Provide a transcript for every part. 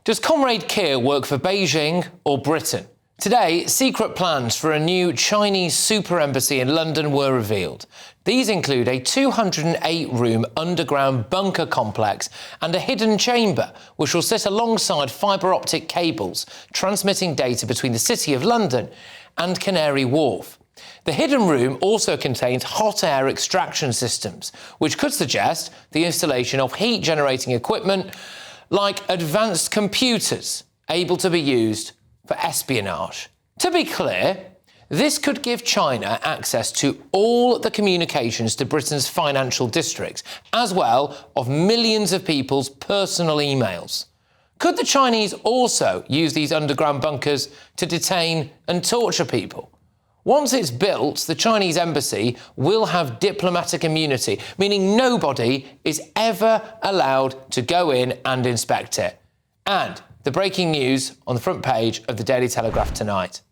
Does Comrade Keir work for Beijing or Britain? Today, secret plans for a new Chinese super embassy in London were revealed. These include a 208-room underground bunker complex and a hidden chamber, which will sit alongside fibre-optic cables, transmitting data between the City of London and Canary Wharf. The hidden room also contains hot air extraction systems, which could suggest the installation of heat-generating equipment like advanced computers able to be used for espionage. To be clear, this could give China access to all the communications to Britain's financial districts, as well as millions of people's personal emails. Could the Chinese also use these underground bunkers to detain and torture people? Once it's built, the Chinese embassy will have diplomatic immunity, meaning nobody is ever allowed to go in and inspect it. And the breaking news on the front page of the Daily Telegraph tonight.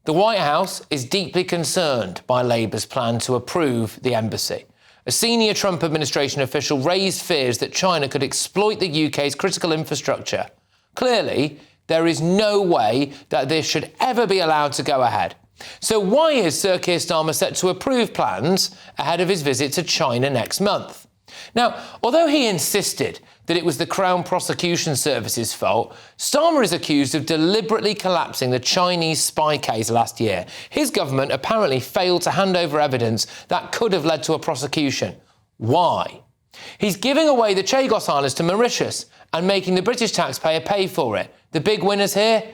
The White House is deeply concerned by Labour's plan to approve the embassy. A senior Trump administration official raised fears that China could exploit the UK's critical infrastructure. Clearly, there is no way that this should ever be allowed to go ahead. So why is Sir Keir Starmer set to approve plans ahead of his visit to China next month? Now, although he insisted that it was the Crown Prosecution Service's fault, Starmer is accused of deliberately collapsing the Chinese spy case last year. His government apparently failed to hand over evidence that could have led to a prosecution. Why? He's giving away the Chagos Islands to Mauritius and making the British taxpayer pay for it. The big winners here?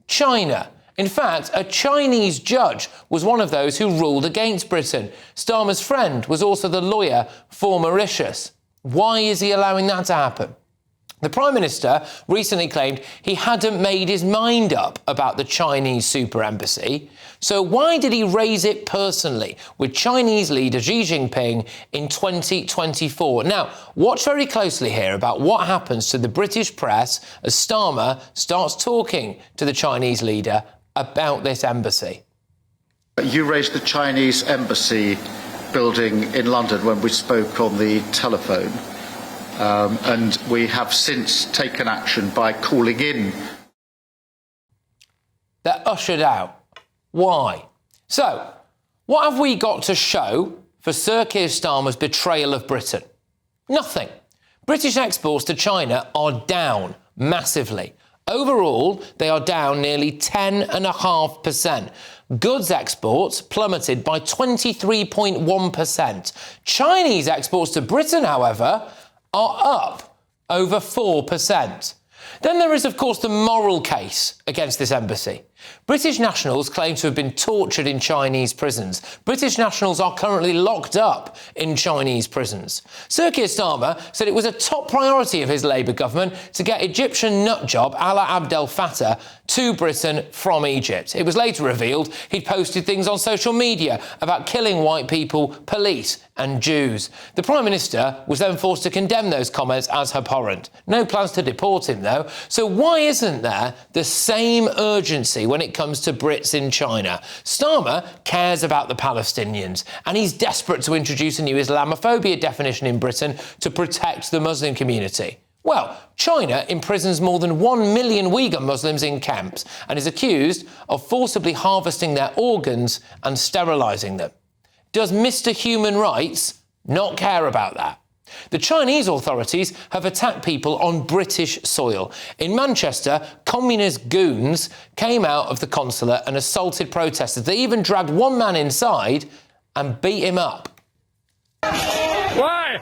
China. In fact, a Chinese judge was one of those who ruled against Britain. Starmer's friend was also the lawyer for Mauritius. Why is he allowing that to happen? The Prime Minister recently claimed he hadn't made his mind up about the Chinese super embassy. So why did he raise it personally with Chinese leader Xi Jinping in 2024? Now, watch very closely here about what happens to the British press as Starmer starts talking to the Chinese leader about this embassy. You raised the Chinese embassy building in London when we spoke on the telephone, and we have since taken action by calling in. They're ushered out. Why? So, what have we got to show for Sir Keir Starmer's betrayal of Britain? Nothing. British exports to China are down massively. Overall, they are down nearly 10.5%. Goods exports plummeted by 23.1%. Chinese exports to Britain, however, are up over 4%. Then there is, of course, the moral case against this embassy. British nationals claim to have been tortured in Chinese prisons. British nationals are currently locked up in Chinese prisons. Sir Keir Starmer said it was a top priority of his Labour government to get Egyptian nutjob Alaa Abdel Fattah to Britain from Egypt. It was later revealed he'd posted things on social media about killing white people, police and Jews. The Prime Minister was then forced to condemn those comments as abhorrent. No plans to deport him, though. So why isn't there the same urgency when it comes to Brits in China? Starmer cares about the Palestinians, and he's desperate to introduce a new Islamophobia definition in Britain to protect the Muslim community. Well, China imprisons more than 1 million Uyghur Muslims in camps and is accused of forcibly harvesting their organs and sterilising them. Does Mr. Human Rights not care about that? The Chinese authorities have attacked people on British soil. In Manchester, communist goons came out of the consulate and assaulted protesters. They even dragged one man inside and beat him up. Why?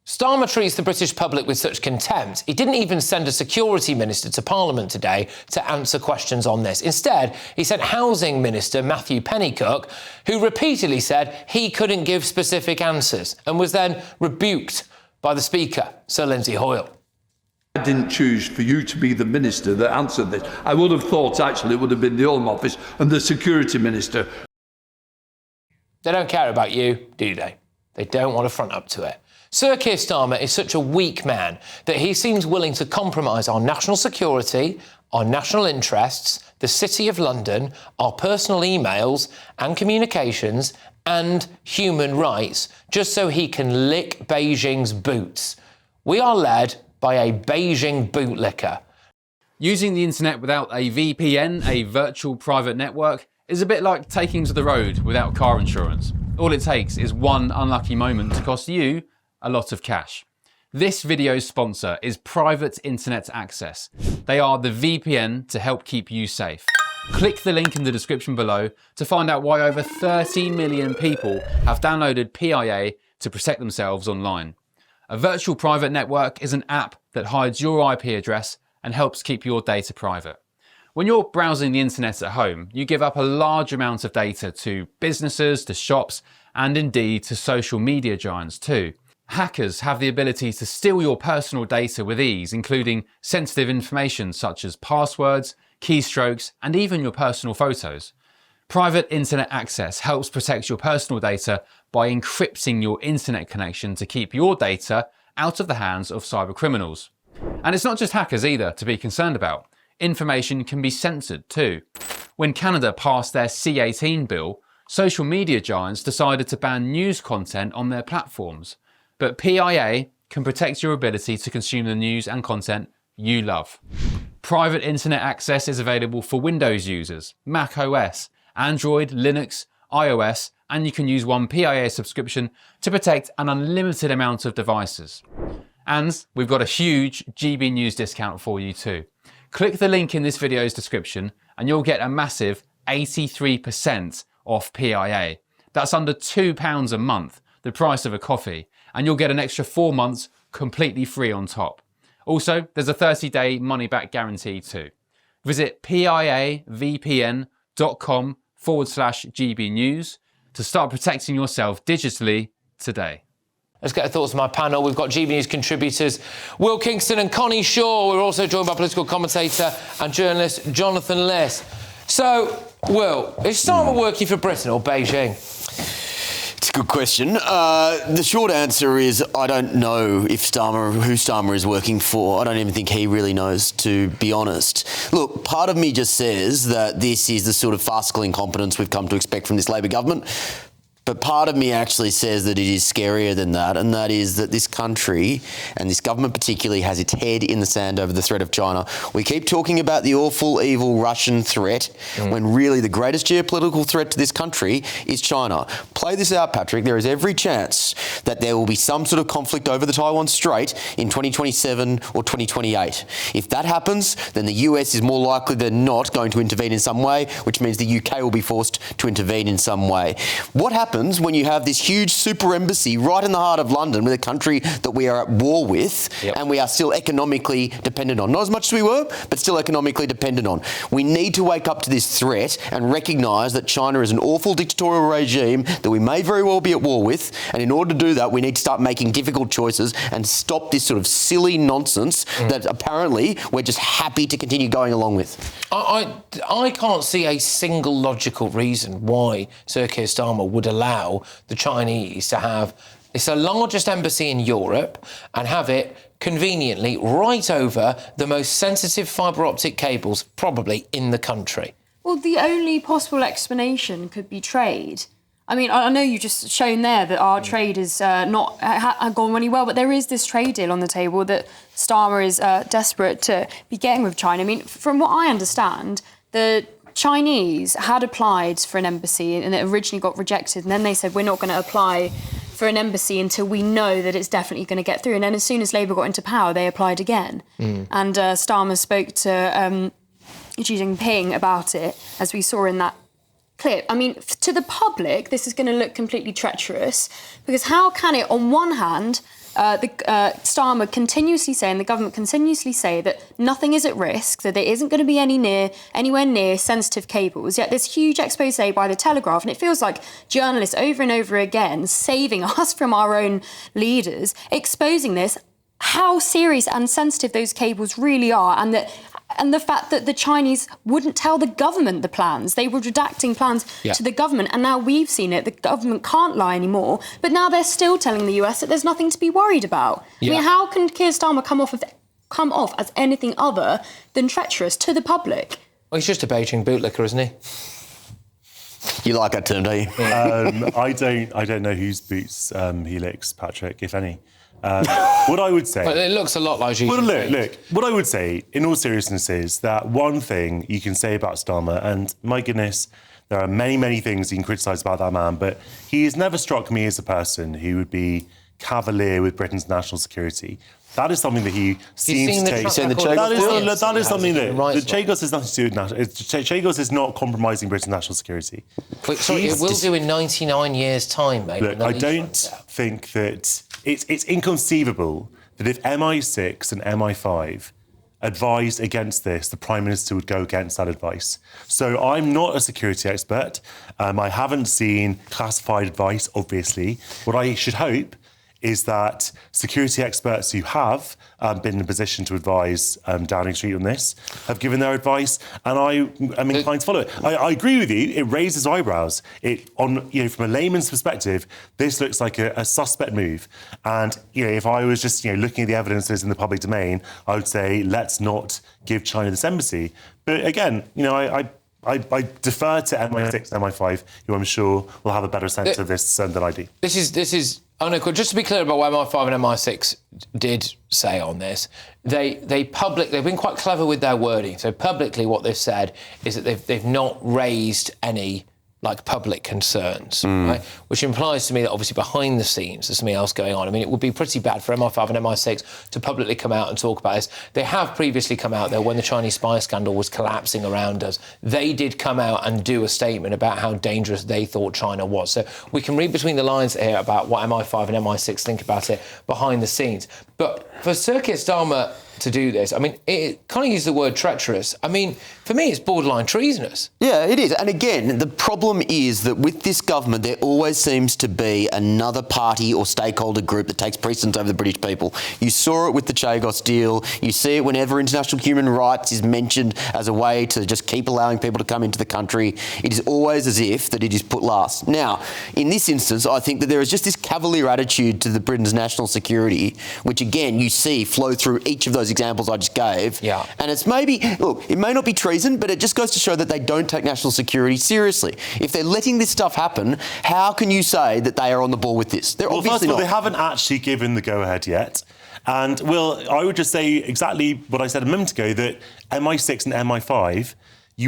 Starmer treats the British public with such contempt, he didn't even send a security minister to Parliament today to answer questions on this. Instead, he sent Housing Minister Matthew Pennycook, who repeatedly said he couldn't give specific answers and was then rebuked by the Speaker, Sir Lindsay Hoyle. I didn't choose for you to be the minister that answered this. I would have thought, actually, it would have been the Home Office and the Security Minister. They don't care about you, do they? They don't want to front up to it. Sir Keir Starmer is such a weak man that he seems willing to compromise our national security, our national interests, the City of London, our personal emails and communications and human rights just so he can lick Beijing's boots. We are led by a Beijing bootlicker. Using the internet without a VPN, a virtual private network, is a bit like taking to the road without car insurance. All it takes is one unlucky moment to cost you a lot of cash. This video's sponsor is Private Internet Access. They are the VPN to help keep you safe. Click the link in the description below to find out why over 30 million people have downloaded PIA to protect themselves online. A virtual private network is an app that hides your IP address and helps keep your data private. When you're browsing the internet at home, you give up a large amount of data to businesses, to shops, and indeed to social media giants too. Hackers have the ability to steal your personal data with ease, including sensitive information such as passwords, keystrokes, and even your personal photos. Private Internet Access helps protect your personal data by encrypting your internet connection to keep your data out of the hands of cyber criminals. And it's not just hackers either to be concerned about. Information can be censored too. When Canada passed their C-18 bill, social media giants decided to ban news content on their platforms. But PIA can protect your ability to consume the news and content you love. Private Internet Access is available for Windows users, Mac OS, Android, Linux, iOS, and you can use one PIA subscription to protect an unlimited amount of devices. And we've got a huge GB News discount for you too. Click the link in this video's description and you'll get a massive 83% off PIA. That's under £2 a month, the price of a coffee, and you'll get an extra 4 months completely free on top. Also, there's a 30-day money-back guarantee too. Visit piavpn.com/GB News to start protecting yourself digitally today. Let's get our thoughts from my panel. We've got GB News contributors Will Kingston and Connie Shaw. We're also joined by political commentator and journalist Jonathan Liss. So, Will, is Starmer working for Britain or Beijing? It's a good question. The short answer is I don't know who Starmer is working for. I don't even think he really knows, to be honest. Look, part of me just says that this is the sort of farcical incompetence we've come to expect from this Labor government. But part of me actually says that it is scarier than that, and that is that this country, and this government particularly, has its head in the sand over the threat of China. We keep talking about the awful, evil Russian threat, when really the greatest geopolitical threat to this country is China. Play this out, Patrick. There is every chance that there will be some sort of conflict over the Taiwan Strait in 2027 or 2028. If that happens, then the US is more likely than not going to intervene in some way, which means the UK will be forced to intervene in some way. What happens when you have this huge super embassy right in the heart of London with a country that we are at war with and we are still economically dependent on? Not as much as we were, but still economically dependent on. We need to wake up to this threat and recognise that China is an awful dictatorial regime that we may very well be at war with, and in order to do that we need to start making difficult choices and stop this sort of silly nonsense that apparently we're just happy to continue going along with. I can't see a single logical reason why Sir Keir Starmer would allow the Chinese to have it's the largest embassy in Europe and have it conveniently right over the most sensitive fibre optic cables probably in the country. Well, the only possible explanation could be trade. I mean, I know you've just shown there that our trade is not gone really well, but there is this trade deal on the table that Starmer is desperate to be getting with China. I mean, from what I understand, the Chinese had applied for an embassy and it originally got rejected, and then they said, we're not going to apply for an embassy until we know that it's definitely going to get through. And then as soon as Labour got into power, they applied again. And Starmer spoke to Xi Jinping about it, as we saw in that clip. I mean, to the public, this is going to look completely treacherous, because how can it, on one hand, Starmer continuously say, and the government continuously say, that nothing is at risk, that there isn't going to be anywhere near sensitive cables, yet this huge expose by the Telegraph, and it feels like journalists over and over again saving us from our own leaders, exposing this, how serious and sensitive those cables really are, and that And the fact that the Chinese wouldn't tell the government the plans. They were redacting plans to the government, and now we've seen it. The government can't lie anymore, but now they're still telling the US that there's nothing to be worried about. I mean, how can Keir Starmer come off as anything other than treacherous to the public? Well, he's just a Beijing bootlicker, isn't he? You like that term, do you? I don't know whose boots he licks, Patrick, if any. What I would say... Well, it looks a lot like Well, look, what I would say, in all seriousness, is that one thing you can say about Starmer, and my goodness, there are many, many things you can criticise about that man, but he has never struck me as a person who would be cavalier with Britain's national security. That is something that he seems to take. That is something that the Chagos has nothing to do with national. Chagos is not compromising Britain's national security. But, sorry, it will do in 99 years' time, mate. Look, I don't think that it's inconceivable that if MI6 and MI5 advised against this, the Prime Minister would go against that advice. So I'm not a security expert. I haven't seen classified advice, obviously. What I should hope is that security experts who have been in a position to advise Downing Street on this have given their advice, and I am inclined to follow it. I agree with you. It raises eyebrows. From a layman's perspective, this looks like a suspect move. And if I was just looking at the evidences in the public domain, I would say let's not give China this embassy. But again, I defer to MI6 and MI5, who I'm sure will have a better sense of this than I do. This is. Oh no, just to be clear about what MI5 and MI6 did say on this, they've been quite clever with their wording. So publicly, what they've said is that they've not raised any public concerns, right? Which implies to me that obviously behind the scenes there's something else going on. I mean, it would be pretty bad for MI5 and MI6 to publicly come out and talk about this. They have previously come out there when the Chinese spy scandal was collapsing around us. They did come out and do a statement about how dangerous they thought China was. So we can read between the lines here about what MI5 and MI6 think about it behind the scenes. But for Sir Keir Starmer to do this, I mean, it kind of uses the word treacherous. I mean, for me, it's borderline treasonous. Yeah, it is. And again, the problem is that with this government, there always seems to be another party or stakeholder group that takes precedence over the British people. You saw it with the Chagos deal. You see it whenever international human rights is mentioned as a way to just keep allowing people to come into the country. It is always as if that it is put last. Now, in this instance, I think that there is just this cavalier attitude to the Britain's national security, which again, you see flow through each of those examples I just gave. Yeah. And it's it may not be treason, but it just goes to show that they don't take national security seriously. If they're letting this stuff happen, how can you say that they are on the ball with this? They're obviously first of all, not. they haven't actually given the go-ahead yet. And, I would just say exactly what I said a moment ago, that MI6 and MI5, do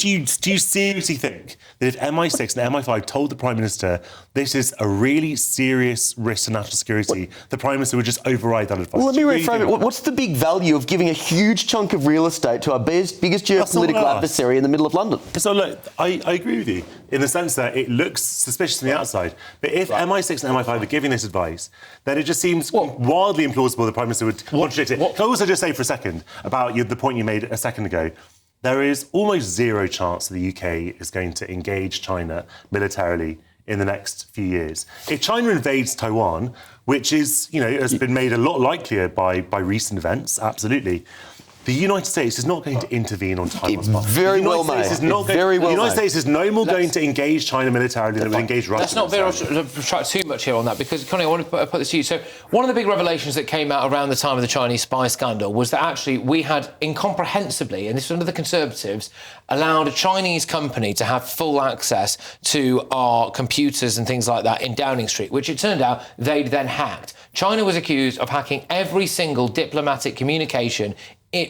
you seriously think that if MI6 and MI5 told the Prime Minister this is a really serious risk to national security, the Prime Minister would just override that advice? Well, let me reframe it. What's the big value of giving a huge chunk of real estate to our biggest geopolitical adversary in the middle of London? So look, I agree with you in the sense that it looks suspicious from the outside. But if MI6 and MI5 are giving this advice, then it just seems wildly implausible the Prime Minister would contradict it. Can I also just say for a second about the point you made a second ago? There is almost zero chance that the UK is going to engage China militarily in the next few years. If China invades Taiwan, which is, has been made a lot likelier by recent events, absolutely, the United States is not going to intervene on Taiwan's part. Very well made. The United States is no more going to engage China militarily than it would engage Russia. Let's not retract too much here on that, because, Connie, I want to put this to you. So one of the big revelations that came out around the time of the Chinese spy scandal was that actually we had incomprehensibly, and this was under the Conservatives, allowed a Chinese company to have full access to our computers and things like that in Downing Street, which it turned out they'd then hacked. China was accused of hacking every single diplomatic communication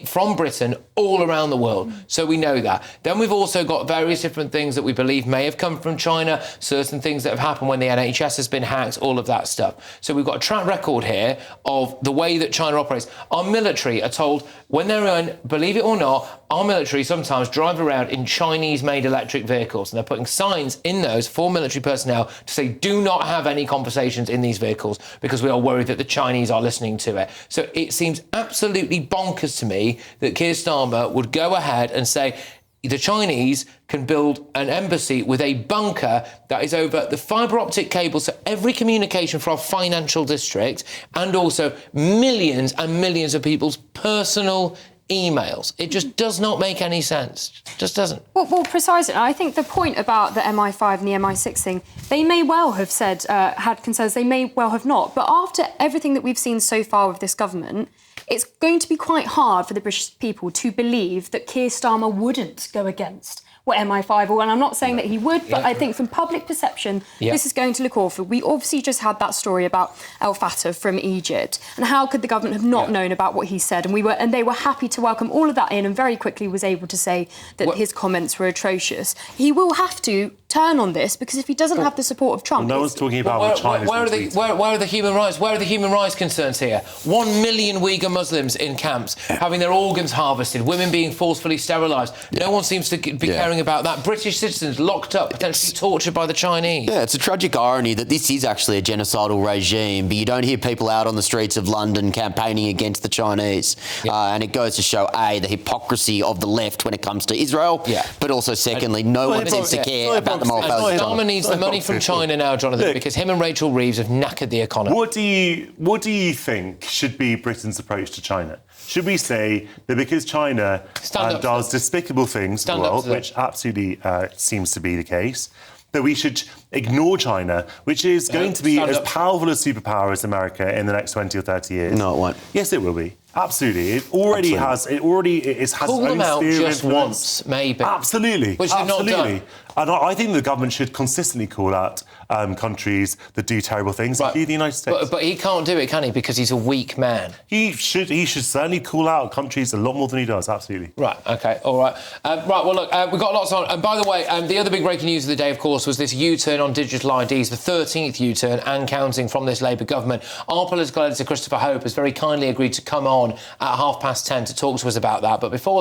from Britain all around the world. So we know that. Then we've also got various different things that we believe may have come from China, certain things that have happened when the NHS has been hacked, all of that stuff. So we've got a track record here of the way that China operates. Our military are told when they're in, believe it or not, our military sometimes drive around in Chinese-made electric vehicles, and they're putting signs in those for military personnel to say, do not have any conversations in these vehicles because we are worried that the Chinese are listening to it. So it seems absolutely bonkers to me that Keir Starmer would go ahead and say the Chinese can build an embassy with a bunker that is over the fibre optic cable, so every communication for our financial district, and also millions and millions of people's personal emails. It just does not make any sense. Just doesn't. Well, precisely. I think the point about the MI5 and the MI6 thing, they may well have said, had concerns, they may well have not. But after everything that we've seen so far with this government, it's going to be quite hard for the British people to believe that Keir Starmer wouldn't go against what MI5 or, and I'm not saying that he would, but I think from public perception, this is going to look awful. We obviously just had that story about El Fattah from Egypt, and how could the government have not known about what he said? And they were happy to welcome all of that in, and very quickly was able to say that his comments were atrocious. He will have to turn on this, because if he doesn't have the support of Trump... Well, no one's talking about what China's where are the human rights? Where are the human rights concerns here? 1 million Uyghur Muslims in camps, having their organs harvested, women being forcefully sterilised. No one seems to be caring about that. British citizens locked up, potentially tortured by the Chinese. Yeah, it's a tragic irony that this is actually a genocidal regime, but you don't hear people out on the streets of London campaigning against the Chinese. And it goes to show, A, the hypocrisy of the left when it comes to Israel, but also, secondly, no one seems to care about the moral values. Starmer needs the money from China now, Jonathan, because him and Rachel Reeves have knackered the economy. What do you think should be Britain's approach to China? Should we say that because China does despicable things to the world, which absolutely seems to be the case, that we should ignore China, which is going to be as powerful a superpower as America in the next 20 or 30 years? No, it won't. Yes, it will be. Absolutely. It already has. It has Call them out just once, maybe. Absolutely. Which they've not done. And I think the government should consistently call out countries that do terrible things, including the United States. But he can't do it, can he? Because he's a weak man. He should certainly call out countries a lot more than he does, absolutely. Right, OK, all right. Well, look, we've got lots on. And by the way, the other big breaking news of the day, of course, was this U-turn on digital IDs, the 13th U-turn and counting from this Labour government. Our political editor, Christopher Hope, has very kindly agreed to come on at 10:30 to talk to us about that. But before that,